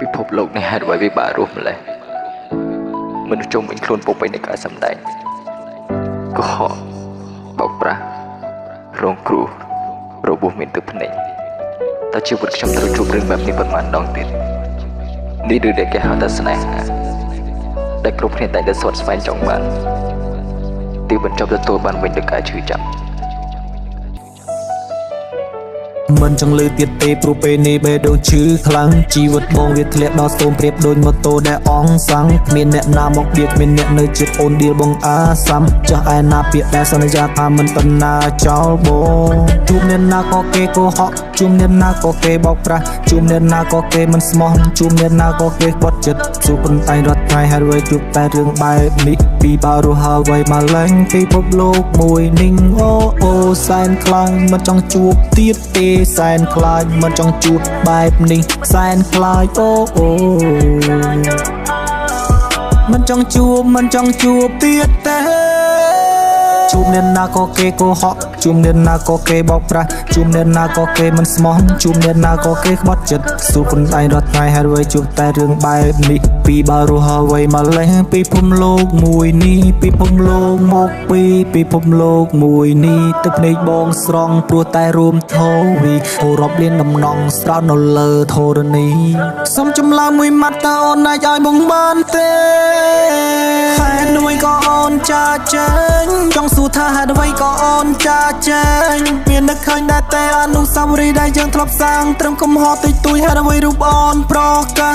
ពិភពលោកនេះហេតុអ្វីវាបាក់រស់ម្ល៉េះមនុស្សជុំវិញខ្លួនពុកពេញនៃការសម្ដែងកុហកបោកប្រាស់រងគ្រោះរបួសមានទឹកភ្នែកតើជីវិតខ្ញុំត្រូវជួបរឿងបែបនេះប៉ុន្មានដងទៀតនេះឬដែលគេហៅថាស្នេហាដែលគ្រប់គ្នាតែងតែស្វែងស្វែងចង់បានទីបញ្ចប់ទទួលបានវិញដោយការឈឺចាប់មិនចង់លឺទៀតទេព្រោះពេលនេះបេះដូងឈឺខ្លាំងជីវិតបងវាធ្លាក់ដល់ស្ទោមព្រៀបដូចម៉ូតូដែលអងសាំងគ្មានអ្នកណាមកបៀកគ្មានអ្នកនៅជិតអូនឌីលបងអាសាំចាស់ឯណាពាក្យដែលសន្យាថាមិនបណ្ណាចោលបងជួបអ្នកណាក៏គេកុហកជួបអ្នកណាក៏គេបោកប្រាស់ជួបអ្នកណាក៏គេមិនស្មោះជួបអ្នកណាក៏គេបត់ចិត្តជួបប៉ុន្តែរត់ថ្ងៃហើយវិញជួបតែរឿងបែបនេះពីបារស់ហើយវិញមកឡើងពីពិភពលោកមួយninhអូសែនខ្លាំងមិនចង់ជួបទៀតទេសែនខ្លាចមិនចង់ជួបបែបនេះសែនខ្លាចអូមិនចង់ជួបទៀតទេជួបអ្នកណាក៏គេកុហកជួបអ្នកណាក៏គេបោកប្រាស់ជួបអ្នកណាក៏គេមិនស្មោះជួបអ្នកណាក៏គេក្បត់ចិត្តសួរខ្លួនឯងរត់ថ្ងៃហើយវិញជួបតែរឿងបែបនេះពីបារស់ហើយវិញមកលេះពីភពលោកមួយនេះពីភពលោកមកពីពិភពលោកមួយនេះទឹកភ្នែកបងស្រង់ព្រោះតែរួមធូវីហូរាប់លានដំណងស្រោតនៅលើធរណីសុំចម្លើយមួយម៉ាត់តើអូនអាចឲ្យបងបានទេហេតុអ្វីក៏អូនចាចេញចង់សួរថាហេតុអ្វីក៏អូនចាចេញមាននឹកឃើញដែរតែអនុស្សាវរីយ៍ដែលយើងធ្លាប់សាងត្រឹមកំហុសតិចតួចហេតុអ្វីរូបអូនប្រកា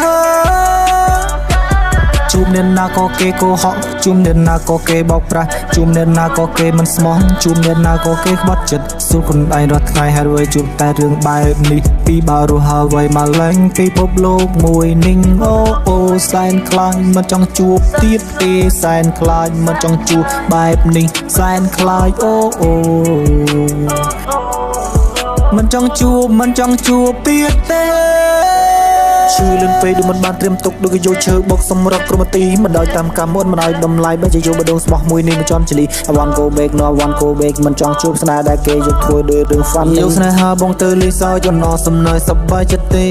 ជួបអ្នកណាក៏គេកុហកជួបអ្នកណាក៏គេបោកប្រាស់ជួបអ្នកណាក៏គេមិនស្មោះជួបអ្នកណាក៏គេក្បត់ចិត្តសួរខ្លួនឯងរាល់ថ្ងៃហើយវិញជួបតែរឿងបែបនេះពីបារស់ហើយវិញមកឡើងពីពិភពលោកមួយninhអូសែនខ្លាំងមិនចង់ជួបទៀតទេសែនខ្លាចមិនចង់ជួបបែបនេះសែនខ្លាចអូមិនចង់ជួបទៀតទេឈឺលឿនពេកដូចមិនបានត្រៀមទុកដូចយកឈើបុកសម្រាប់ក្រុមទីមិនដោយតាមកម្មមុនមិនដោយតម្លៃបែរជាយកបដូរស្មោះមួយនេះមិនចំចលី I want go back no I want go back មិនចង់ជួបស្នេហ៍ដែលគេយកធ្វើដូចរឿង fun យកស្នេហាបងទៅលីសោចំណោសំណើសប្បាយចិត្តទេ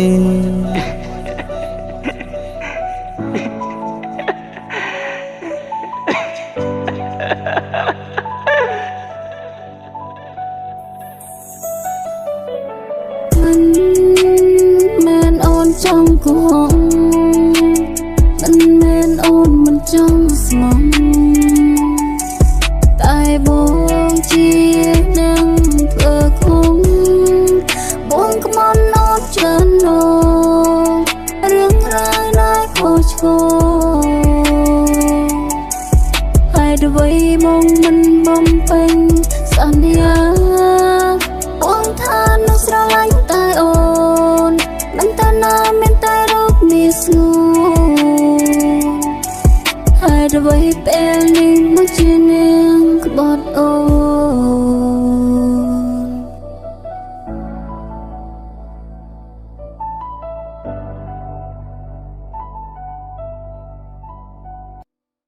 ចង់គោះមិនមែនអូនមិនចង់ស្មោះតែបងជានឹងធ្វើគង់បងក្មន់អូនច្រើនណោរឿងរ៉ាវណាយខុសឆ្គងហើយអ្វីមកមិនបំពេញសន្យាបងថានឹងស្រឡាញ់តែអូនមិនតាណាមានតែរូបនេះស្ងួនហើយអ្វីពេលនេះមកជានាងក្បត់អូ